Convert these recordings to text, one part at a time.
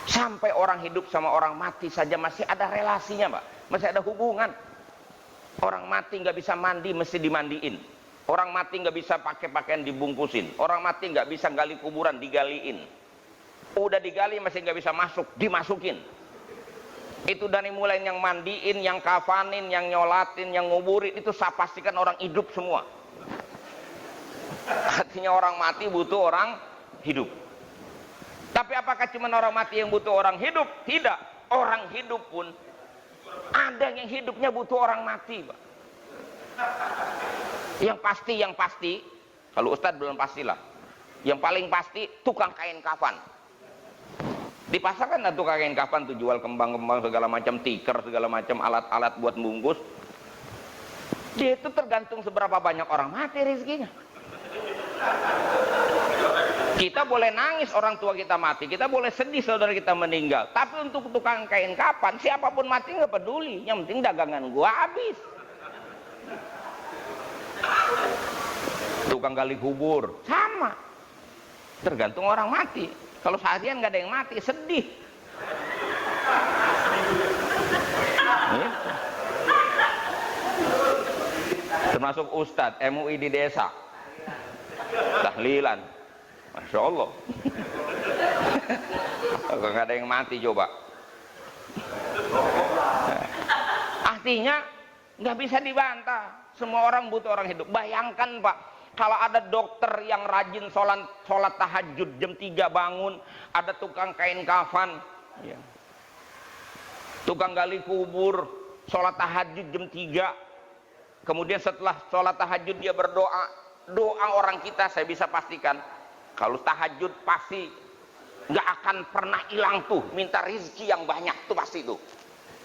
Sampai orang hidup sama orang mati saja masih ada relasinya, Pak. Masih ada hubungan. Orang mati nggak bisa mandi, mesti dimandiin. Orang mati nggak bisa pakai pakaian dibungkusin. Orang mati nggak bisa gali kuburan, digaliin. Udah digali masih nggak bisa masuk, dimasukin. Itu dari mulai yang mandiin, yang kafanin, yang nyolatin, yang nguburin, itu saya pastikan orang hidup semua. Artinya orang mati butuh orang hidup. Tapi apakah cuma orang mati yang butuh orang hidup? Tidak. Orang hidup pun ada yang hidupnya butuh orang mati, Pak. Yang pasti, kalau Ustadz belum pastilah. Yang paling pasti tukang kain kafan. Di pasar kan ada tukang kain kafan tuh, jual kembang-kembang segala macam, tikar segala macam, alat-alat buat bungkus. Dia itu tergantung seberapa banyak orang mati rezekinya. Kita boleh nangis orang tua kita mati, kita boleh sedih saudara kita meninggal, tapi untuk tukang kain kapan, siapapun mati nggak peduli, yang penting dagangan gua habis. Tukang gali kubur sama, tergantung orang mati. Kalau seharian nggak ada yang mati, sedih. Termasuk Ustadz MUI di desa, tahlilan. Masya Allah. Nggak ada yang mati coba. Artinya nggak bisa dibantah. Semua orang butuh orang hidup. Bayangkan Pak, kalau ada dokter yang rajin sholat tahajud jam 3 bangun, ada tukang kain kafan, ya. Tukang gali kubur, sholat tahajud jam 3. Kemudian setelah sholat tahajud dia berdoa. Doa orang kita saya bisa pastikan, kalau tahajud pasti nggak akan pernah hilang tuh, minta rezeki yang banyak tuh pasti tuh.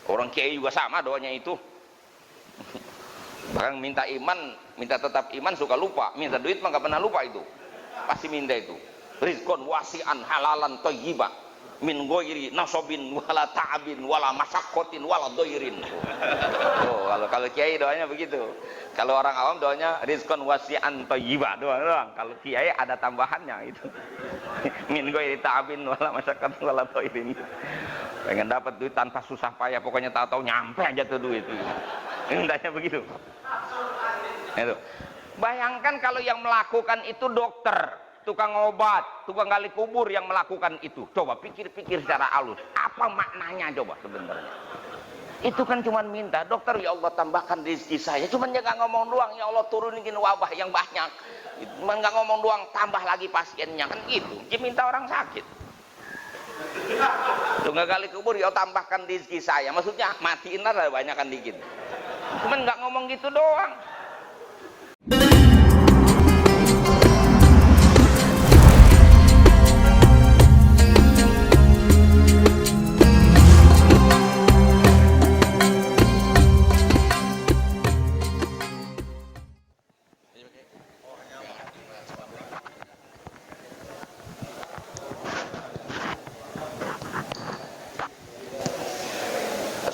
Orang kiai juga sama doanya itu. Bahkan minta iman, minta tetap iman suka lupa, minta duit mah nggak pernah lupa itu. Pasti minta itu. Rizqon wasi'an halalan thayyiban min ghairi nasobin wala ta'abin wala masyaqqatin wala dhairin. Oh, kalau kiai doanya begitu. Kalau orang awam doanya rizqon wasi'an thayyiban doang. Kalau kiai ada tambahannya itu. Min ghairi ta'abin wala masyaqqatin wala dhairin. Pengen dapat duit tanpa susah payah, pokoknya tahu-tahu nyampe aja tuh duit itu. Indahnya begitu. Itu. Bayangkan kalau yang melakukan itu dokter, tukang obat, tukang gali kubur yang melakukan itu. Coba pikir-pikir secara halus, apa maknanya coba sebenarnya? Itu kan cuma minta, dokter ya Allah tambahkan rezeki saya. Cuman dia nggak ngomong doang, ya Allah turunin wabah yang banyak. Cuman nggak ngomong doang, tambah lagi pasiennya, kan gitu. Dia minta orang sakit. Tukang gali kubur ya Allah tambahkan rezeki saya. Maksudnya matiin lah banyak kan dikit. Cuman nggak ngomong gitu doang.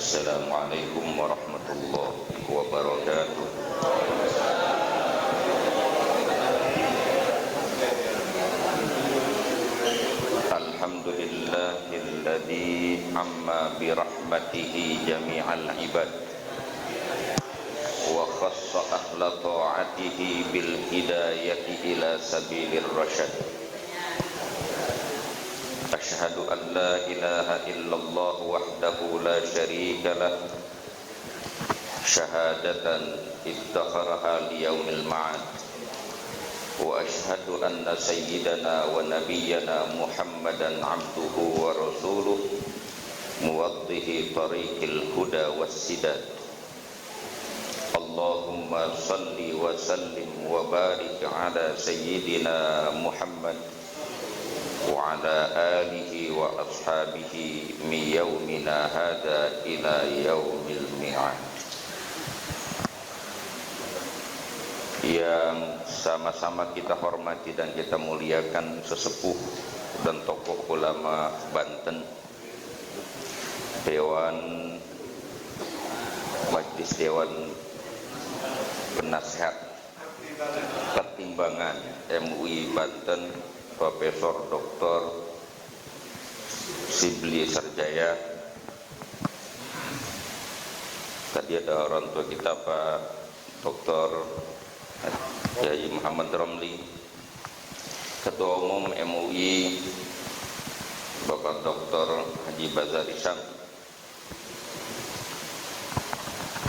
Assalamualaikum warahmatullahi wabarakatuh. Alhamdulillahilladzi amma birahmatihi jami'al ibad wa khassa ahla ta'atihi bil hidayati ila sabilir rasyad. Asyhadu an la ilaha illallah wahdahu la syarika lah syahadatan iddakharaha liyaumil ma'ad. Wa asyhadu anna sayyidana wa nabiyyana Muhammadan abduhu wa rasuluh muwaddihi tariqil huda wassidad. Allahumma salli wa sallim wa barik ala sayyidina Muhammad wa ala alihi wa ashabihi min yaumina hadha ila yaumil mi'ad. Yang sama-sama kita hormati dan kita muliakan sesepuh dan tokoh ulama Banten, Dewan Majelis Dewan Penasehat Pertimbangan MUI Banten, Profesor Dr. Sibli Sarjaya. Tadi ada orang tua kita Pak Dr. Yai Muhammad Ramli, Ketua Umum MUI Bapak Dr. Haji Bazari Syam,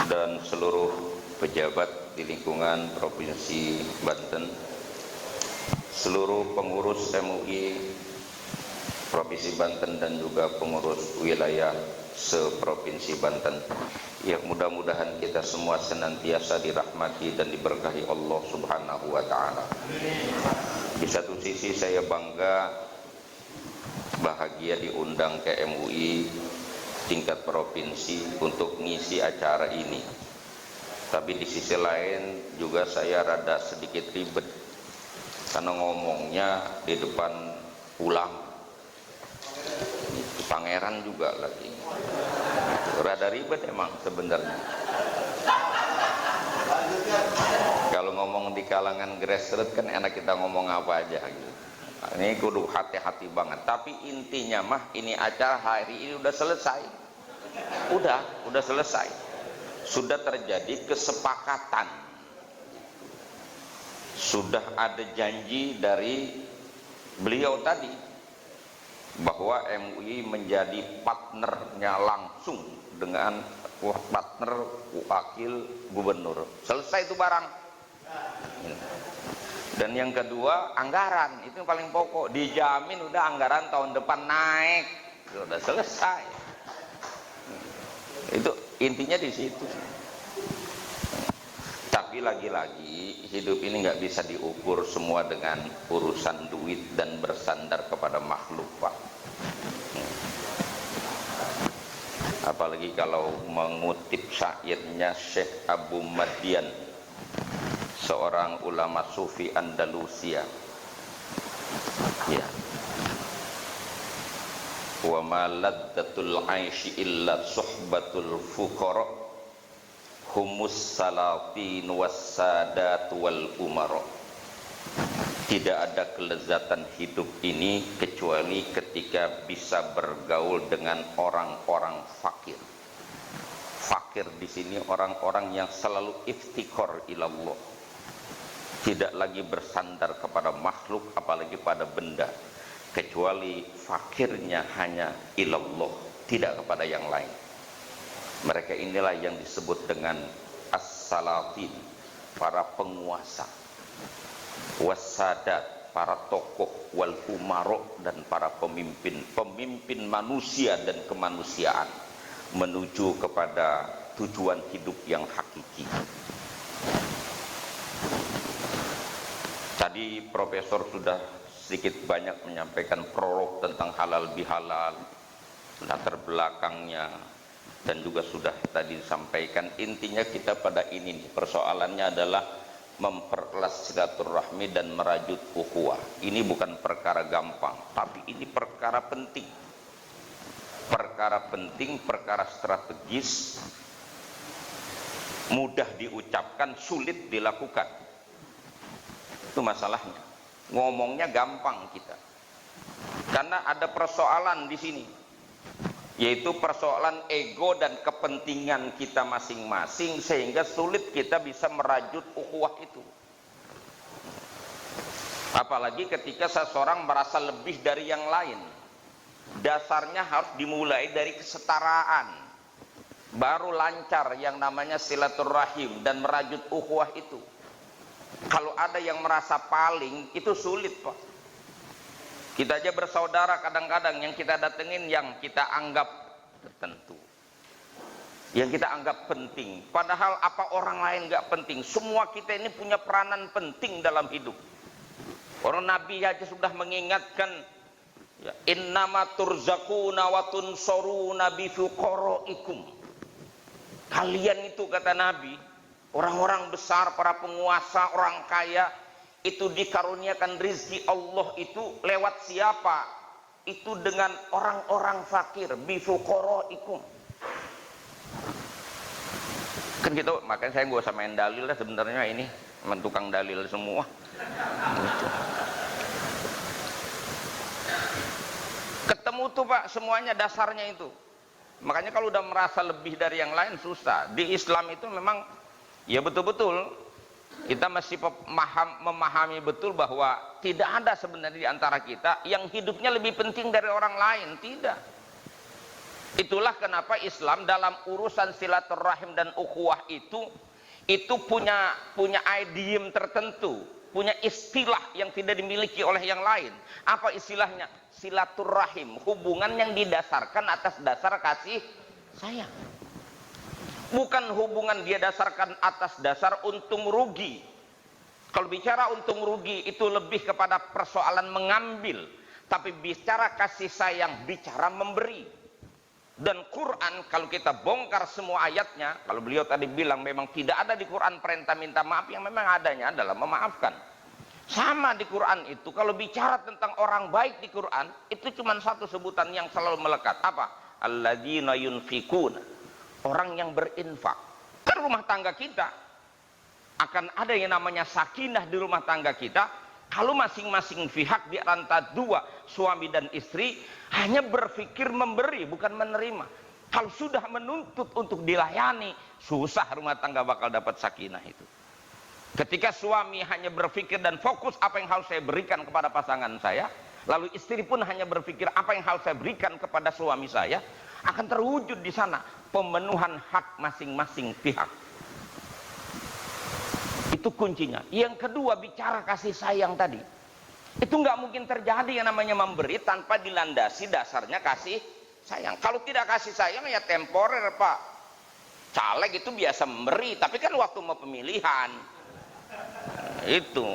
dan seluruh pejabat di lingkungan Provinsi Banten, seluruh pengurus MUI Provinsi Banten dan juga pengurus wilayah seprovinsi Banten, yang mudah-mudahan kita semua senantiasa dirahmati dan diberkahi Allah Subhanahu wa taala. Di satu sisi saya bangga, bahagia diundang ke MUI tingkat provinsi untuk ngisi acara ini. Tapi di sisi lain juga saya rada sedikit ribet karena ngomongnya di depan ulama, pangeran juga lagi. Rada ribet emang sebenarnya. Kalau ngomong di kalangan grassroots kan enak, kita ngomong apa aja gitu. Ini kudu hati-hati banget. Tapi intinya mah ini acara hari ini udah selesai. Udah selesai. Sudah terjadi kesepakatan. Sudah ada janji dari beliau tadi bahwa MUI menjadi partnernya langsung dengan partner wakil gubernur. Selesai itu barang. Dan yang kedua, anggaran, itu yang paling pokok. Dijamin udah anggaran tahun depan naik, sudah selesai. Itu intinya di situ. Tapi lagi-lagi hidup ini nggak bisa diukur semua dengan urusan duit dan bersandar kepada makhluk, Pak. Apalagi kalau mengutip syairnya Syekh Abu Madian, seorang ulama sufi Andalusia. Ya. Wa ma laddatul 'aishi illa suhbatul fuqara humus salatin wassadat wal umara. Tidak ada kelezatan hidup ini kecuali ketika bisa bergaul dengan orang-orang fakir. Fakir di sini orang-orang yang selalu iftikhar ilallah, tidak lagi bersandar kepada makhluk apalagi pada benda, kecuali fakirnya hanya ilallah, tidak kepada yang lain. Mereka inilah yang disebut dengan as-salatin, para penguasa, wassadat, para tokoh, wal umaro, dan para pemimpin manusia dan kemanusiaan menuju kepada tujuan hidup yang hakiki. Tadi Profesor sudah sedikit banyak menyampaikan prolog tentang halal bihalal, latar belakangnya, dan juga sudah tadi disampaikan intinya kita pada ini nih, persoalannya adalah memperluas silaturahmi dan merajut ukhuwah. Ini bukan perkara gampang, tapi ini perkara penting. Perkara penting, perkara strategis, mudah diucapkan, sulit dilakukan. Itu masalahnya. Ngomongnya gampang kita. Karena ada persoalan di sini, yaitu persoalan ego dan kepentingan kita masing-masing, sehingga sulit kita bisa merajut ukhuwah itu. Apalagi ketika seseorang merasa lebih dari yang lain. Dasarnya harus dimulai dari kesetaraan, baru lancar yang namanya silaturahim dan merajut ukhuwah itu. Kalau ada yang merasa paling, itu sulit, Pak. Kita aja bersaudara kadang-kadang yang kita datengin yang kita anggap tertentu, yang kita anggap penting, padahal apa orang lain nggak penting. Semua kita ini punya peranan penting dalam hidup. Orang Nabi aja sudah mengingatkan, ya, innama turzaquna wa tunsuruna bi fuqaraikum. Kalian itu, kata Nabi, orang-orang besar, para penguasa, orang kaya, itu dikaruniakan rizki Allah itu lewat siapa? Itu dengan orang-orang fakir, bi fuqaraikum. Kan gitu, makanya saya nggak usah main dalil lah, sebenarnya ini tukang dalil semua. Gitu. Ketemu utuh Pak, semuanya dasarnya itu. Makanya kalau udah merasa lebih dari yang lain susah. Di Islam itu memang ya betul-betul kita masih memahami betul bahwa tidak ada sebenarnya di antara kita yang hidupnya lebih penting dari orang lain, tidak. Itulah kenapa Islam dalam urusan silaturahim dan ukhuwah itu punya idiom tertentu, punya istilah yang tidak dimiliki oleh yang lain. Apa istilahnya? Silaturahim, hubungan yang didasarkan atas dasar kasih sayang. Bukan hubungan dia dasarkan atas dasar untung rugi. Kalau bicara untung rugi itu lebih kepada persoalan mengambil, tapi bicara kasih sayang, bicara memberi. Dan Quran kalau kita bongkar semua ayatnya, kalau beliau tadi bilang memang tidak ada di Quran perintah minta maaf, yang memang adanya adalah memaafkan. Sama di Quran itu, kalau bicara tentang orang baik di Quran, itu cuma satu sebutan yang selalu melekat. Apa? Alladzina yunfikuna. Orang yang berinfak. Kan rumah tangga kita akan ada yang namanya sakinah di rumah tangga kita kalau masing-masing pihak di antara dua, suami dan istri, hanya berpikir memberi, bukan menerima. Kalau sudah menuntut untuk dilayani, susah rumah tangga bakal dapat sakinah itu. Ketika suami hanya berpikir dan fokus apa yang harus saya berikan kepada pasangan saya, lalu istri pun hanya berpikir apa yang harus saya berikan kepada suami saya, akan terwujud di sana pemenuhan hak masing-masing pihak. Itu kuncinya. Yang kedua, bicara kasih sayang tadi, itu nggak mungkin terjadi yang namanya memberi tanpa dilandasi dasarnya kasih sayang. Kalau tidak kasih sayang ya temporer Pak. Caleg itu biasa memberi, tapi kan waktu mau pemilihan itu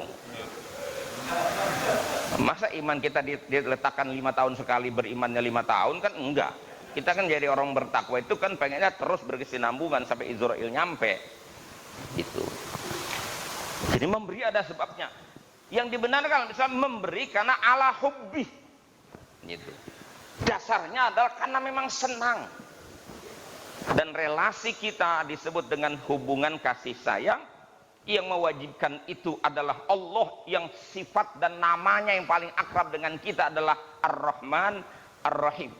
masa iman kita diletakkan 5 tahun sekali, berimannya 5 tahun kan enggak. Kita kan jadi orang bertakwa itu kan pengennya terus berkesinambungan sampai Israel nyampe itu. Jadi memberi ada sebabnya. Yang dibenarkan bisa memberi karena ala hubbi gitu. Dasarnya adalah karena memang senang. Dan relasi kita disebut dengan hubungan kasih sayang. Yang mewajibkan itu adalah Allah, yang sifat dan namanya yang paling akrab dengan kita adalah Ar-Rahman Ar-Rahim.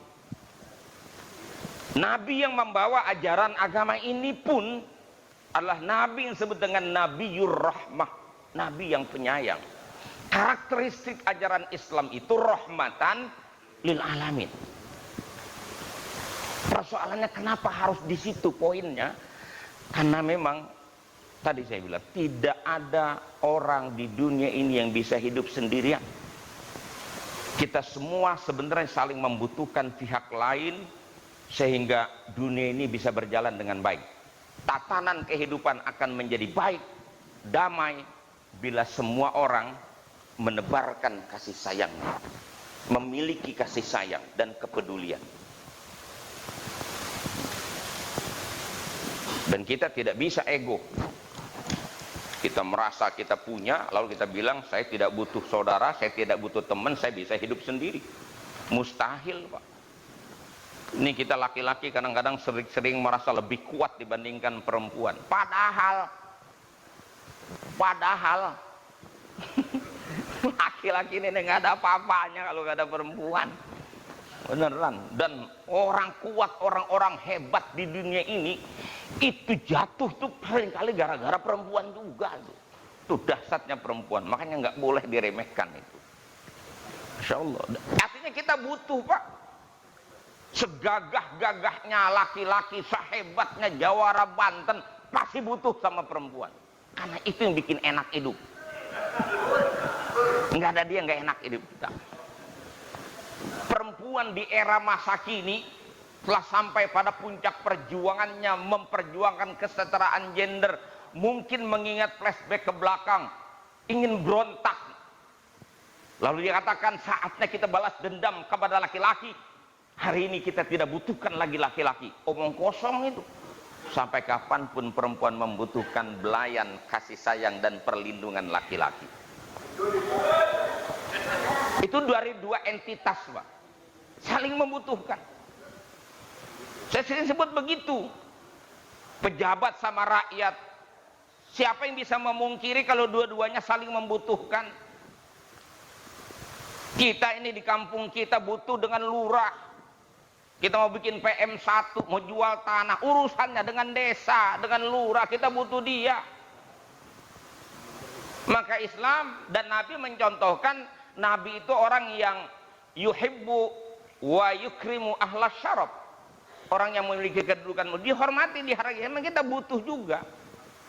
Nabi yang membawa ajaran agama ini pun adalah Nabi yang disebut dengan Nabiyur Rahmah, Nabi yang penyayang. Karakteristik ajaran Islam itu rahmatan lil alamin. Persoalannya kenapa harus di situ poinnya? Karena memang tadi saya bilang, tidak ada orang di dunia ini yang bisa hidup sendirian. Kita semua sebenarnya saling membutuhkan pihak lain sehingga dunia ini bisa berjalan dengan baik. Tatanan kehidupan akan menjadi baik, damai bila semua orang menebarkan kasih sayangnya, memiliki kasih sayang dan kepedulian. Dan kita tidak bisa ego. Kita merasa kita punya, lalu kita bilang saya tidak butuh saudara, saya tidak butuh teman, saya bisa hidup sendiri. Mustahil Pak. Ini kita laki-laki kadang-kadang sering merasa lebih kuat dibandingkan perempuan. Padahal laki-laki ini nggak ada apa-apanya kalau nggak ada perempuan. Beneran. Dan orang kuat, orang-orang hebat di dunia ini itu jatuh tuh paling-kali gara-gara perempuan juga tuh. Itu dahsyatnya perempuan, makanya nggak boleh diremehkan itu. Insya Allah. Artinya kita butuh Pak. Segagah-gagahnya laki-laki, sehebatnya Jawara Banten pasti butuh sama perempuan. Karena itu yang bikin enak hidup. Nggak ada dia nggak enak hidup kita. Perempuan di era masa kini telah sampai pada puncak perjuangannya, memperjuangkan kesetaraan gender. Mungkin mengingat flashback ke belakang, ingin berontak, lalu dia katakan saatnya kita balas dendam kepada laki-laki. Hari ini kita tidak butuhkan lagi laki-laki. Omong kosong itu. Sampai kapanpun perempuan membutuhkan belayan kasih sayang dan perlindungan laki-laki. Itu dari dua entitas Pak, saling membutuhkan. Saya sering sebut begitu. Pejabat sama rakyat, siapa yang bisa memungkiri kalau dua-duanya saling membutuhkan? Kita ini di kampung kita butuh dengan lurah. Kita mau bikin PM1, mau jual tanah, urusannya dengan desa, dengan lurah, kita butuh dia. Maka Islam dan Nabi mencontohkan, Nabi itu orang yang yuhibbu wa yukrimu ahlas syarab. Orang yang memiliki kedudukan, dihormati, dihargai. Memang kita butuh juga.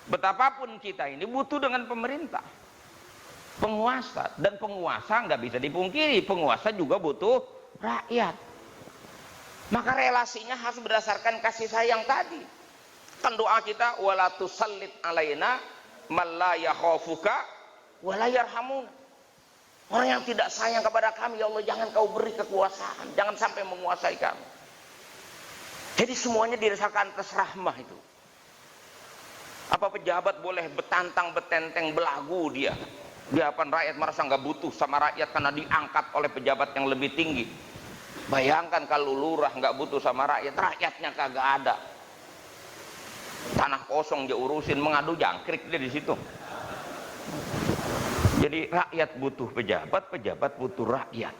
Betapapun kita ini butuh dengan pemerintah, penguasa. Dan penguasa nggak bisa dipungkiri, penguasa juga butuh rakyat. Maka relasinya harus berdasarkan kasih sayang tadi. Kan doa kita, wala tusallit alaina man la yakhafuka wa la yarhamuna. Orang yang tidak sayang kepada kami, ya Allah, jangan kau beri kekuasaan, jangan sampai menguasai kami. Jadi semuanya didasarkan atas rahmah itu. Apa pejabat boleh betantang betenteng belagu dia? Biarpun rakyat merasa nggak butuh sama rakyat karena diangkat oleh pejabat yang lebih tinggi. Bayangkan kalau lurah nggak butuh sama rakyat, rakyatnya kagak ada. Tanah kosong dia urusin, mengadu jangkrik dia di situ. Jadi rakyat butuh pejabat, pejabat butuh rakyat.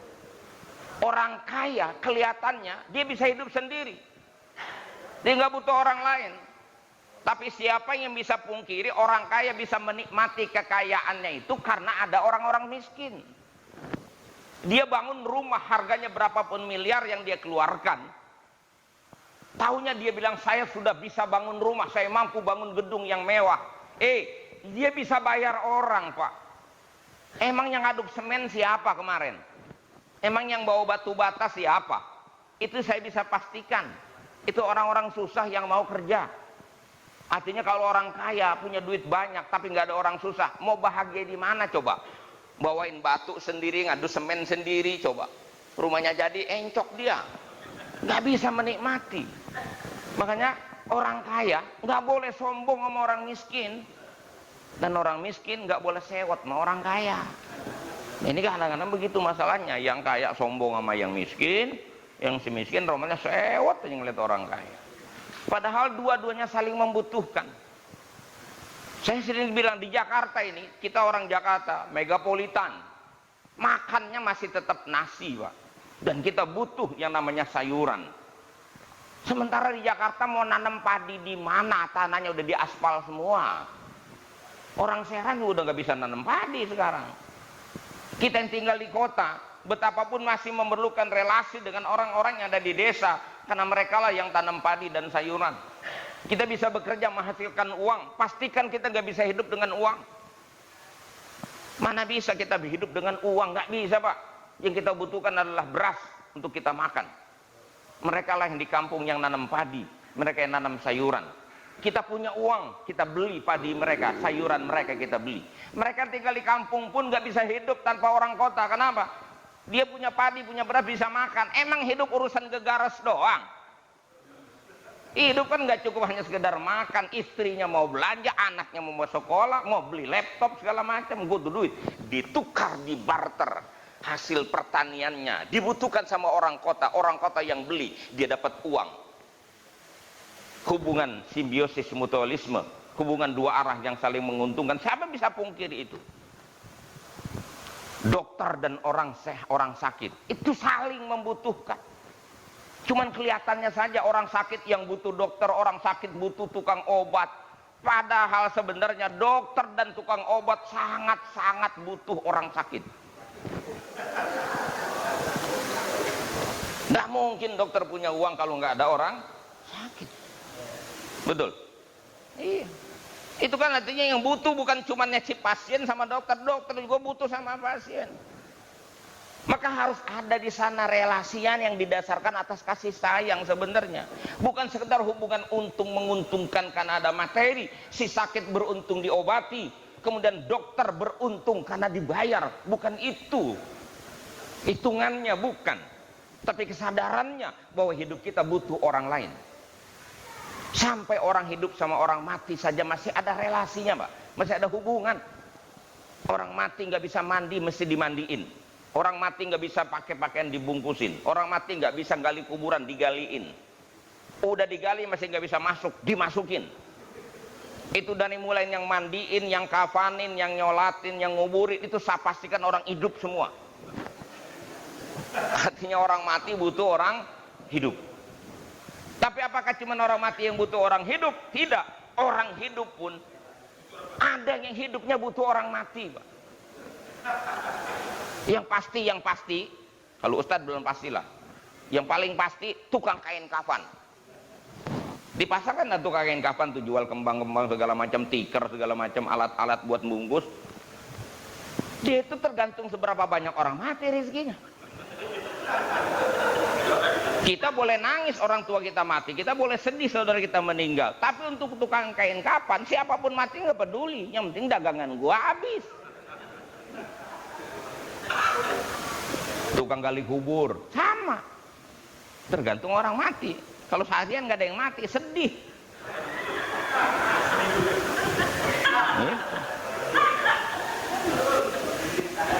Orang kaya kelihatannya dia bisa hidup sendiri, dia nggak butuh orang lain. Tapi siapa yang bisa pungkiri orang kaya bisa menikmati kekayaannya itu karena ada orang-orang miskin. Dia bangun rumah harganya berapapun miliar yang dia keluarkan, tahunya dia bilang saya sudah bisa bangun rumah, saya mampu bangun gedung yang mewah. Dia bisa bayar orang, Pak. Emang yang ngaduk semen siapa kemarin? Emang yang bawa batu bata siapa? Itu saya bisa pastikan, itu orang-orang susah yang mau kerja. Artinya kalau orang kaya punya duit banyak tapi nggak ada orang susah, mau bahagia di mana coba? Bawain batu sendiri, ngadu semen sendiri, coba rumahnya jadi encok, dia nggak bisa menikmati. Makanya orang kaya nggak boleh sombong sama orang miskin, dan orang miskin nggak boleh sewot sama orang kaya. Nah, ini kadang-kadang begitu masalahnya, yang kaya sombong sama yang miskin, yang si miskin rumahnya sewot aja ngeliat orang kaya. Padahal dua-duanya saling membutuhkan. Saya sering bilang di Jakarta ini, kita orang Jakarta, megapolitan, makannya masih tetap nasi, Pak. Dan kita butuh yang namanya sayuran. Sementara di Jakarta mau nanam padi di mana, tanahnya udah diaspal semua. Orang Serang udah nggak bisa nanam padi sekarang. Kita yang tinggal di kota, betapapun masih memerlukan relasi dengan orang-orang yang ada di desa, karena mereka lah yang tanam padi dan sayuran. Kita bisa bekerja menghasilkan uang, pastikan kita nggak bisa hidup dengan uang. Mana bisa kita hidup dengan uang? Nggak bisa, Pak. Yang kita butuhkan adalah beras untuk kita makan. Mereka lah yang di kampung yang nanam padi, mereka yang nanam sayuran. Kita punya uang, kita beli padi mereka, sayuran mereka kita beli. Mereka tinggal di kampung pun nggak bisa hidup tanpa orang kota. Kenapa? Dia punya padi, punya beras, bisa makan. Emang hidup urusan gegares doang? Hidup kan nggak cukup hanya sekedar makan, istrinya mau belanja, anaknya mau sekolah, mau beli laptop segala macam, butuh duit, ditukar, dibarter hasil pertaniannya, dibutuhkan sama orang kota yang beli, dia dapat uang. Hubungan simbiosis mutualisme, hubungan dua arah yang saling menguntungkan, siapa bisa pungkiri itu? Dokter dan orang sakit itu saling membutuhkan. Cuman kelihatannya saja orang sakit yang butuh dokter, orang sakit butuh tukang obat. Padahal sebenarnya dokter dan tukang obat sangat-sangat butuh orang sakit. Nggak mungkin dokter punya uang kalau nggak ada orang sakit. Betul? Iya. Itu kan artinya yang butuh bukan cuma si pasien sama dokter, dokter juga butuh sama pasien. Maka harus ada di sana relasian yang didasarkan atas kasih sayang sebenarnya. Bukan sekedar hubungan untung menguntungkan karena ada materi, si sakit beruntung diobati, kemudian dokter beruntung karena dibayar. Bukan itu. Hitungannya bukan. Tapi kesadarannya bahwa hidup kita butuh orang lain. Sampai orang hidup sama orang mati saja masih ada relasinya, Pak. Masih ada hubungan. Orang mati nggak bisa mandi, mesti dimandiin. Orang mati nggak bisa pakai pakaian dibungkusin. Orang mati nggak bisa gali kuburan, digaliin. Udah digali masih nggak bisa masuk, dimasukin. Itu dari mulai yang mandiin, yang kafanin, yang nyolatin, yang nguburin, itu saya pastikan orang hidup semua. Artinya orang mati butuh orang hidup. Tapi apakah cuma orang mati yang butuh orang hidup? Tidak. Orang hidup pun ada yang hidupnya butuh orang mati, Pak. Yang pasti, kalau Ustadz belum pastilah. Yang paling pasti tukang kain kafan. Di pasar kan ada tukang kain kafan tuh, jual kembang-kembang segala macam, tikar segala macam, alat-alat buat bungkus. Dia itu tergantung seberapa banyak orang mati rezekinya. Kita boleh nangis orang tua kita mati, kita boleh sedih saudara kita meninggal, tapi untuk tukang kain kafan siapapun mati nggak peduli, yang penting dagangan gua habis. Tukang gali kubur sama, tergantung orang mati. Kalau seharian nggak ada yang mati sedih.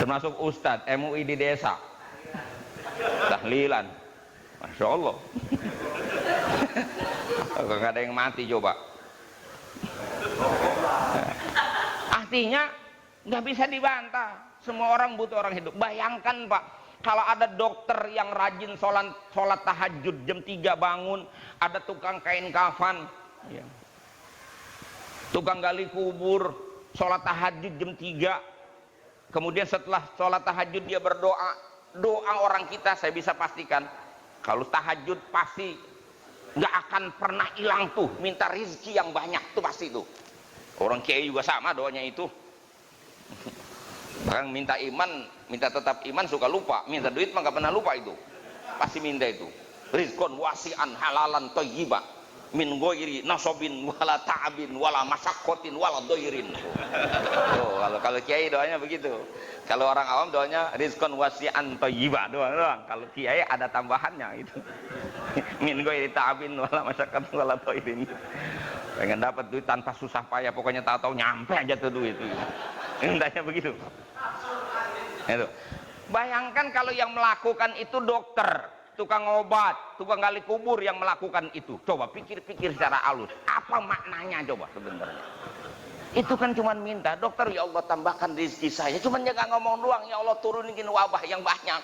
Termasuk Ustadz MUI di desa, tahlilan, Masya Allah. Kalau nggak ada yang mati coba. Artinya nggak bisa dibantah. Semua orang butuh orang hidup. Bayangkan Pak, kalau ada dokter yang rajin sholat tahajud jam 3 bangun, ada tukang kain kafan, ya. Tukang gali kubur, sholat tahajud jam 3, kemudian setelah sholat tahajud dia berdoa. Doa orang kita saya bisa pastikan, kalau tahajud pasti nggak akan pernah hilang tuh, minta rezeki yang banyak tuh pasti tuh. Orang kiai juga sama doanya itu. Bahkan minta iman, minta tetap iman suka lupa, minta duit mah nggak pernah lupa itu, pasti minta itu. Rizqon wasi'an halalan thayyiban min ghairi nasobin wala ta'abin wala masyaqqatin wala dhairin. Tuh, kalau kiai doanya begitu. Kalau orang awam doanya rizqon wasi'an thayyiban doang. Kalau kiai ada tambahannya itu. Min ghairi ta'abin wala masyaqqatin wala dhairin. Pengen dapat duit tanpa susah payah, pokoknya tahu-tahu nyampe aja tuh duit itu. Mintanya begitu. Itu. Bayangkan kalau yang melakukan itu dokter, tukang obat, tukang gali kubur yang melakukan itu. Coba pikir-pikir secara halus, apa maknanya coba sebenarnya? Itu kan cuma minta, dokter ya Allah tambahkan rezeki saya. Cuman dia nggak ngomong doang, ya Allah turunin wabah yang banyak.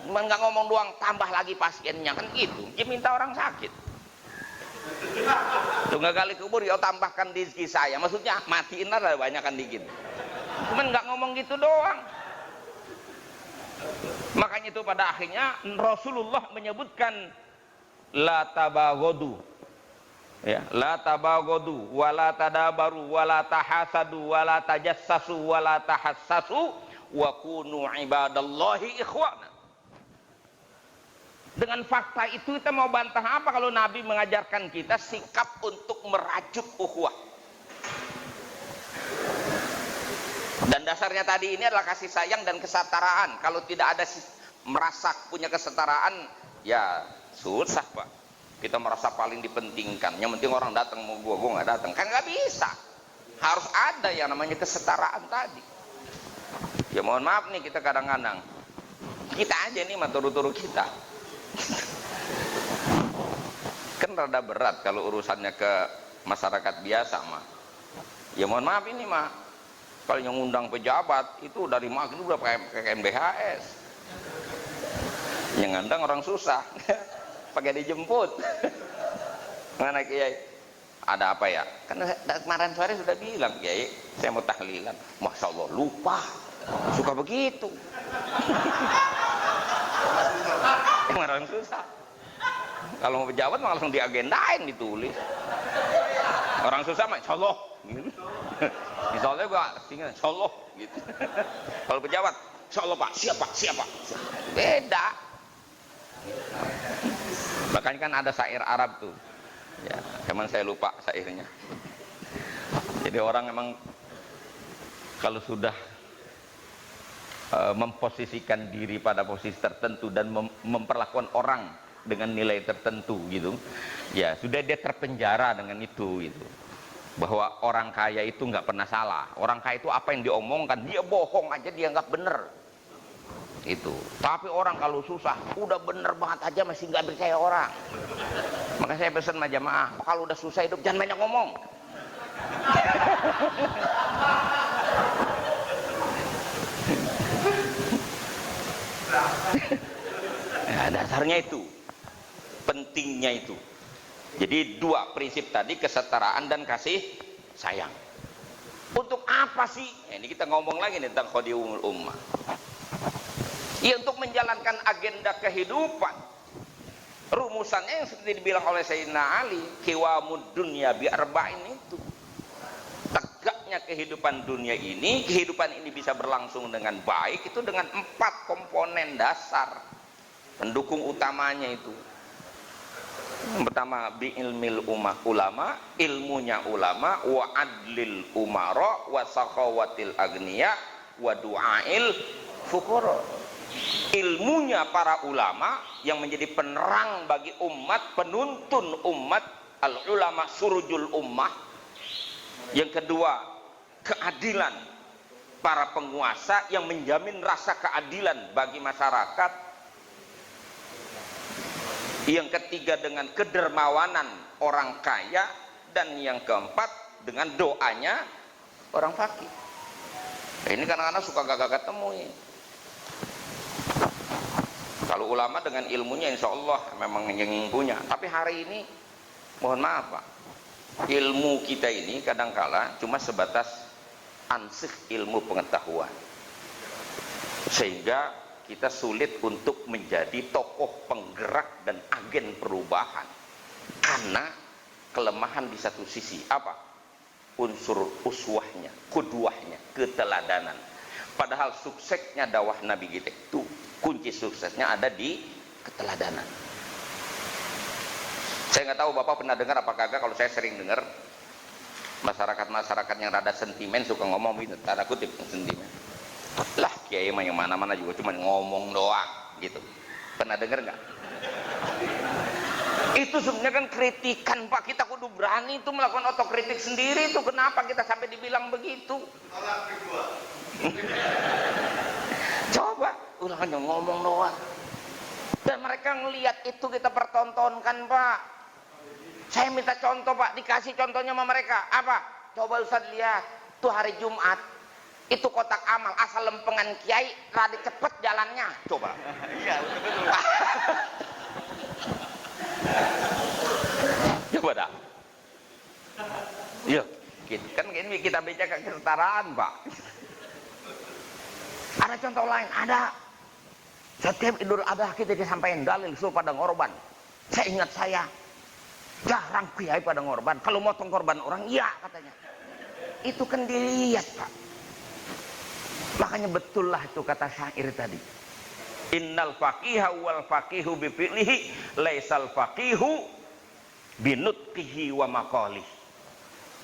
Cuman nggak ngomong doang, tambah lagi pasiennya kan gitu. Dia minta orang sakit. Tukang gali kubur ya Allah tambahkan rezeki saya. Maksudnya matiin lah banyak kan dikit. Cuman nggak ngomong gitu doang. Makanya itu pada akhirnya Rasulullah menyebutkan la tabaghadu, ya, la tabaghadu wala tadabaru wala tahasadu wala tajassasu wala tahassasu wa kunu ibadallahi ikhwana. Dengan fakta itu kita mau bantah apa kalau Nabi mengajarkan kita sikap untuk merajut ukhuwah. Dan dasarnya tadi ini adalah kasih sayang dan kesetaraan. Kalau tidak ada merasa punya kesetaraan, ya susah Pak. Kita merasa paling dipentingkan. Yang penting orang datang mau gua nggak datang, kan nggak bisa. Harus ada yang namanya kesetaraan tadi. Ya mohon maaf nih kita kadang-kadang kita aja nih mah turu-turu kita. Kan rada berat kalau urusannya ke masyarakat biasa mah. Ya mohon maaf ini mah. Kalau yang ngundang pejabat itu dari maghrib udah pakai MBHS. Yang ngundang orang susah, pakai dijemput. Mana Kiai? Ada apa ya? Karena kemarin sore sudah bilang Kiai, saya mau tahlilan. Masya Allah lupa, suka begitu. Emang orang susah. Kalau mau pejabat mah langsung diagendain, ditulis. Orang susah mah Insya Allah. Misalnya gua tinggal Insya Allah gitu. Kalau pejabat Insya Allah Pak, siapa? Beda. Makanya kan ada syair Arab tuh. Ya, cuman saya lupa syairnya. Jadi orang emang kalau sudah memposisikan diri pada posisi tertentu dan memperlakukan orang dengan nilai tertentu gitu, ya sudah dia terpenjara dengan itu gitu. Bahwa orang kaya itu nggak pernah salah. Orang kaya itu apa yang diomongkan dia bohong aja dia nggak bener itu. Tapi orang kalau susah udah bener banget aja masih nggak percaya orang. Maka saya pesan sama jamaah, kalau udah susah hidup jangan banyak ngomong. Nah, dasarnya itu, pentingnya itu. Jadi dua prinsip tadi, kesetaraan dan kasih sayang. Untuk apa sih? Ini kita ngomong lagi nih tentang khadimul ummah. Ya untuk menjalankan agenda kehidupan. Rumusannya yang seperti dibilang oleh Sayyidina Ali, qiwamud dunya bi arba'in itu. Tegaknya kehidupan dunia ini, kehidupan ini bisa berlangsung dengan baik itu dengan 4 komponen dasar. Pendukung utamanya itu. Yang pertama bi ilmil ulama, ilmunya ulama, wa adlil umara, wa sakhawatil agniya, wa du'ail fuqara. Ilmunya para ulama yang menjadi penerang bagi umat, penuntun umat, al ulama surujul ummah. Yang kedua, keadilan para penguasa yang menjamin rasa keadilan bagi masyarakat. Yang ketiga dengan kedermawanan orang kaya, dan yang keempat dengan doanya orang fakir. Nah, ini kadang-kadang suka gagak ketemu ya. Kalau ulama dengan ilmunya insya Allah memang yang punya. Tapi hari ini mohon maaf Pak, ilmu kita ini kadangkala cuma sebatas ansih ilmu pengetahuan, sehingga kita sulit untuk menjadi tokoh penggerak dan agen perubahan karena kelemahan di satu sisi. Apa? Unsur uswahnya, kuduahnya, keteladanan. Padahal suksesnya dakwah Nabi kita itu, kunci suksesnya ada di keteladanan. Saya nggak tahu Bapak pernah dengar apa kagak, kalau saya sering dengar masyarakat yang rada sentimen suka ngomong ini, tanda kutip sentimen. Lah kiai mah yang mana-mana juga cuma ngomong doang gitu. Pernah dengar nggak? Itu sebenarnya kan kritikan Pak, kita kudu berani itu melakukan otokritik sendiri. Itu kenapa kita sampai dibilang begitu? Coba udah hanya ngomong doang, dan mereka ngelihat itu kita pertontonkan Pak. Saya minta contoh Pak, dikasih contohnya sama mereka. Apa? Coba Ustaz lihat tuh hari Jumat itu kotak amal asal lempengan kiai rada cepet jalannya. Coba. Iya betul. Coba dah. Yuk, kan ini kita baca kesetaraan Pak. Ada contoh lain, ada. Setiap Idul Adha kita disampaikan dalil suruh pada ngorban. Saya ingat saya jarang kiai pada ngorban. Kalau motong korban orang, iya katanya. Itu kan dilihat Pak. Makanya betul lah itu kata syair tadi. Innal faqiha wal faqihu bi fi'lihi laisal faqihu binutqihi wa maqalih.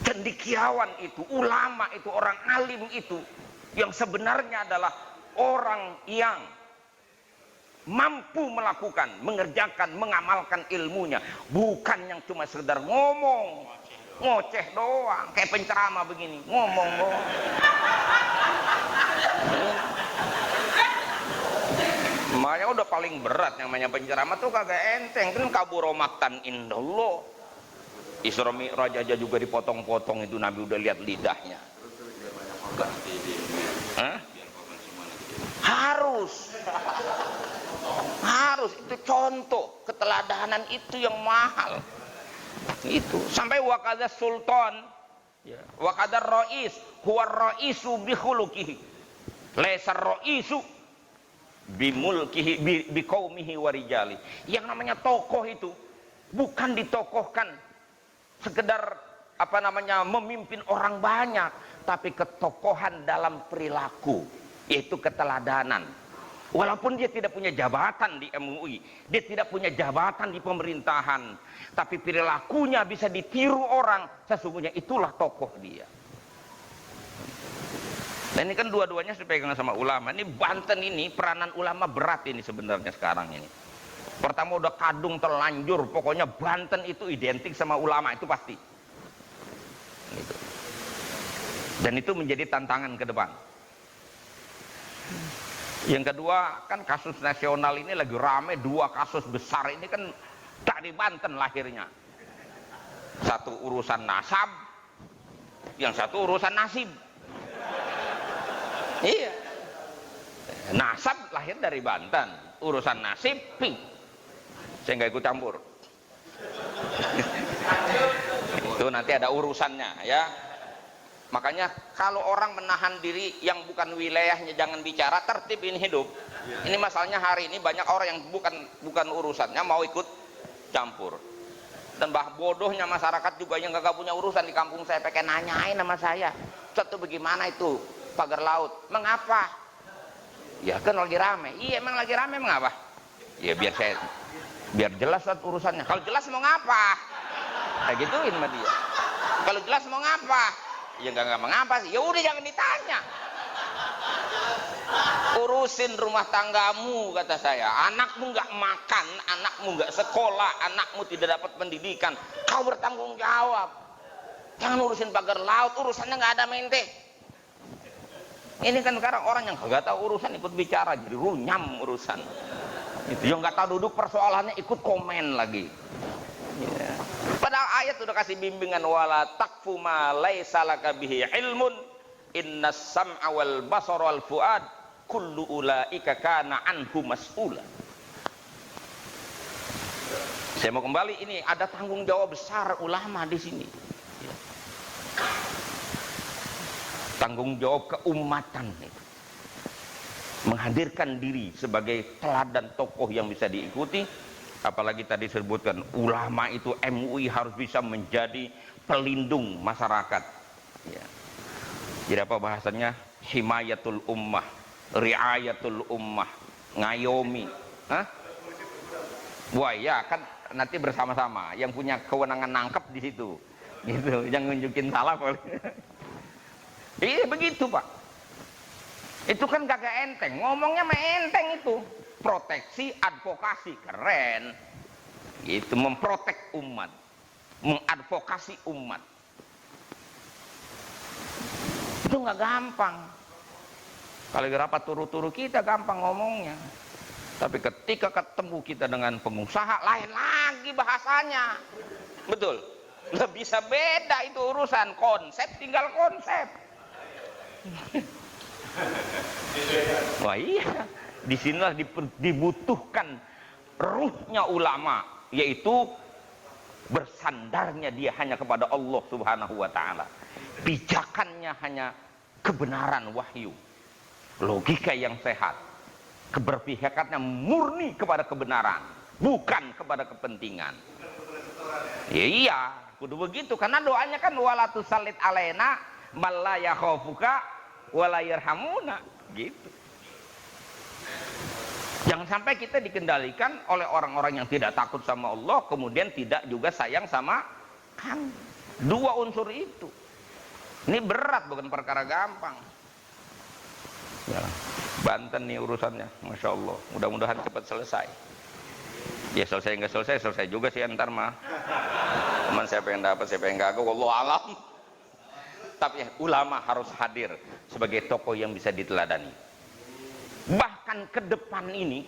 Cendekiawan itu, ulama itu, orang alim itu yang sebenarnya adalah orang yang mampu melakukan, mengerjakan, mengamalkan ilmunya, bukan yang cuma sekedar ngomong, ngoceh doang, kayak penceramah begini, ngomong doang. Makanya udah paling berat yang namanya penceramah tuh kagak enteng, kan kaburomatan indallah. Isra Mi'raj aja juga dipotong-potong itu, Nabi udah lihat lidahnya. Harus itu contoh keteladanan itu yang mahal. Itu sampai wakada sultan, wakada rais, huwa raisu bi khuluqihi, laisa raisu bi mulkihi bi qaumihi wa rijali. Yang namanya tokoh itu bukan ditokohkan sekedar apa namanya memimpin orang banyak, tapi ketokohan dalam perilaku, yaitu keteladanan. Walaupun dia tidak punya jabatan di MUI, dia tidak punya jabatan di pemerintahan, tapi perilakunya bisa ditiru orang, sesungguhnya itulah tokoh dia. Dan ini kan dua-duanya dipegang sama ulama. Ini Banten ini peranan ulama berat ini sebenarnya sekarang ini. Pertama udah kadung terlanjur, pokoknya Banten itu identik sama ulama, itu pasti. Gitu. Dan itu menjadi tantangan ke depan. Yang kedua kan kasus nasional ini lagi rame, 2 kasus besar ini kan dari Banten lahirnya. Satu urusan nasab, yang satu urusan nasib. Iya, nasab lahir dari Banten, urusan nasib, saya nggak ikut campur. Itu nanti ada urusannya ya. Makanya kalau orang menahan diri yang bukan wilayahnya jangan bicara, tertib ini hidup. Ini masalahnya hari ini banyak orang yang bukan urusannya mau ikut campur. Dan bodohnya masyarakat juga yang gak punya urusan di kampung saya pengen nanyain sama saya, "Ustaz, bagaimana itu pagar laut?" "Mengapa?" "Ya kan lagi rame." "Iya emang lagi rame, mengapa?" "Ya biar jelas Ustaz urusannya." "Kalau jelas mau ngapa?" Kayak gituin sama dia. "Kalau jelas mau ngapa?" "Ya nggak mengapa sih." "Ya udah jangan ditanya. Urusin rumah tanggamu," kata saya. "Anakmu nggak makan, anakmu nggak sekolah, anakmu tidak dapat pendidikan, kau bertanggung jawab. Jangan urusin pagar laut, urusannya nggak ada mente." Ini kan sekarang orang yang nggak tahu urusan ikut bicara, jadi runyam urusan. Itu yang nggak tahu duduk persoalannya ikut komen lagi. Ya. Padahal ayat udah kasih bimbingan, wala taqfu ma laisa laka bihi ilmun innas sam'a wal basara wal fuad kullu ulaika kana anhu mas'ula. Saya mau kembali, ini ada tanggung jawab besar ulama di sini. Tanggung jawab keumatan, menghadirkan diri sebagai teladan tokoh yang bisa diikuti. Apalagi tadi disebutkan ulama itu MUI harus bisa menjadi pelindung masyarakat ya. Jadi apa bahasanya, himayatul ummah, riayatul ummah, ngayomi. Hah? Wah ya kan nanti bersama-sama yang punya kewenangan nangkep di situ gitu, yang nunjukin salah. Iya begitu Pak, itu kan kagak enteng, ngomongnya mah enteng itu. Proteksi, advokasi, keren itu, memprotek umat, mengadvokasi umat, itu nggak gampang. Kalau rapat turu-turu kita gampang ngomongnya, tapi ketika ketemu kita dengan pengusaha lain lagi bahasanya. Betul, nggak bisa beda itu urusan konsep, tinggal konsep. Wah iya, disinilah dibutuhkan ruhnya ulama, yaitu bersandarnya dia hanya kepada Allah Subhanahu wa ta'ala, pijakannya hanya kebenaran wahyu, logika yang sehat, keberpihakannya murni kepada kebenaran, bukan kepada kepentingan. Ya iya kudu begitu, karena doanya kan wala tusallit alaina mal la yakhafuka wala yarhamuna gitu. Jangan sampai kita dikendalikan oleh orang-orang yang tidak takut sama Allah, kemudian tidak juga sayang sama kami. Dua unsur itu. Ini berat, bukan perkara gampang. Ya, Banten nih urusannya, Masya Allah. Mudah-mudahan cepat selesai. Ya selesai nggak selesai, selesai juga sih antar mah. Cuman siapa yang dapat, siapa yang gagal, wallahu alam. Tapi ulama harus hadir sebagai tokoh yang bisa diteladani. Bahkan ke depan ini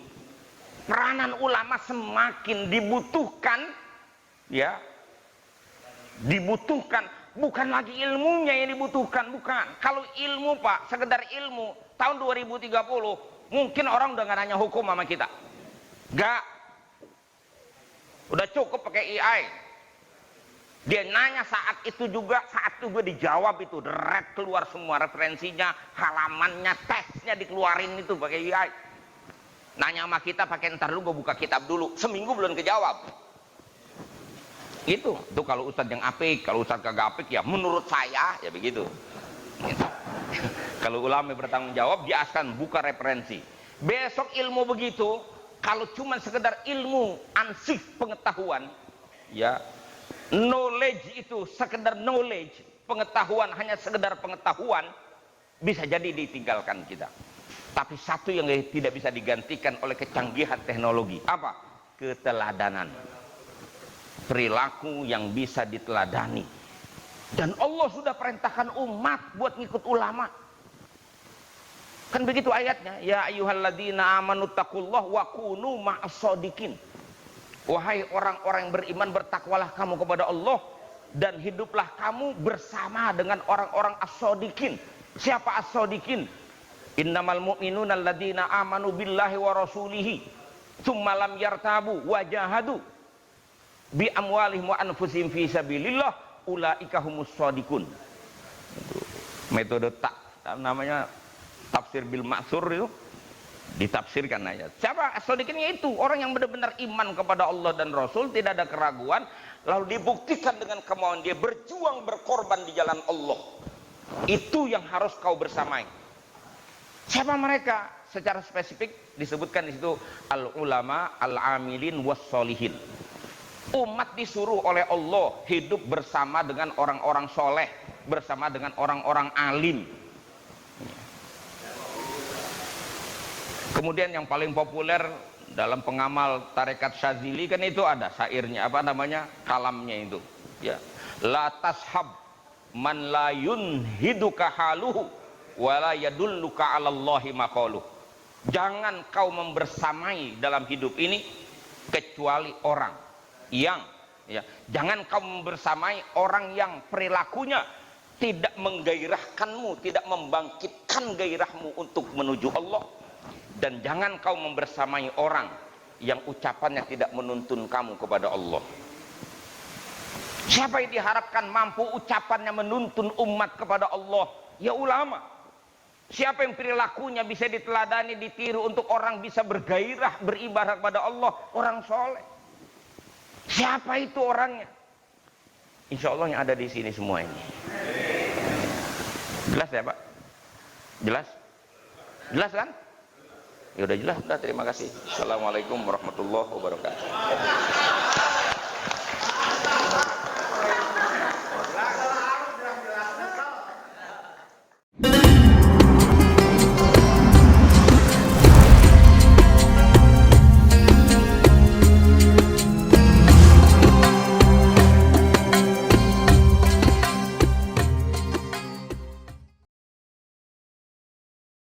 peranan ulama semakin dibutuhkan ya. Dibutuhkan, bukan lagi ilmunya yang dibutuhkan, bukan. Kalau ilmu Pak, sekedar ilmu, tahun 2030 mungkin orang udah gak nanya hukum sama kita. Gak. Udah cukup pakai AI. Dia nanya saat itu juga, saat itu gue dijawab itu, deret keluar semua referensinya, halamannya, tesnya dikeluarin itu pakai AI. Nanya sama kita pakai ntar dulu, gue buka kitab dulu, seminggu belum kejawab. Itu kalau ustadz yang apik, kalau ustadz kagak apik ya menurut saya ya begitu. Gitu. Kalau ulama bertanggung jawab, dia akan buka referensi. Besok ilmu begitu, kalau cuma sekedar ilmu ansih pengetahuan, ya. Knowledge itu sekedar knowledge, pengetahuan hanya sekedar pengetahuan, bisa jadi ditinggalkan kita. Tapi satu yang tidak bisa digantikan oleh kecanggihan teknologi, apa? Keteladanan, perilaku yang bisa diteladani. Dan Allah sudah perintahkan umat buat ngikut ulama. Kan begitu ayatnya, ya ayyuhalladzina amanu taqullaha wa kunu ma'as-shadiqin. Wahai orang-orang yang beriman, bertakwalah kamu kepada Allah dan hiduplah kamu bersama dengan orang-orang as-shadiqin. Siapa as-shadiqin? Innamal mu'minuna alladzina amanu billahi wa rasulihi tsumma lam yartabu wajahadu bi amwalihim wa anfusihim fi sabilillah ulaika humus shadiqun. Metode namanya tafsir bil ma'tsur itu, ditafsirkan ayat. Siapa as-shadiqinnya? Itu orang yang benar-benar iman kepada Allah dan Rasul, tidak ada keraguan, lalu dibuktikan dengan kemauan dia berjuang berkorban di jalan Allah. Itu yang harus kau bersamai. Siapa mereka? Secara spesifik disebutkan di situ al ulama, al amilin was solihin. Umat disuruh oleh Allah hidup bersama dengan orang-orang soleh, bersama dengan orang-orang alim. Kemudian yang paling populer dalam pengamal tarekat Syadzili kan itu ada syairnya, apa namanya, kalamnya itu, ya, la tashab man la yunhiduka haluhu wala yadulluka 'alallahi maqaluh. Jangan kau membersamai dalam hidup ini kecuali orang yang, ya, jangan kau membersamai orang yang perilakunya tidak menggairahkanmu, tidak membangkitkan gairahmu untuk menuju Allah. Dan jangan kau membersamai orang yang ucapannya tidak menuntun kamu kepada Allah. Siapa yang diharapkan mampu ucapannya menuntun umat kepada Allah? Ya ulama. Siapa yang perilakunya bisa diteladani, ditiru untuk orang bisa bergairah beribadah kepada Allah? Orang soleh. Siapa itu orangnya? Insya Allah yang ada di sini semua ini. Jelas ya Pak? Jelas? Jelas kan? Ya udah jelas, udah, terima kasih. Assalamualaikum warahmatullahi wabarakatuh.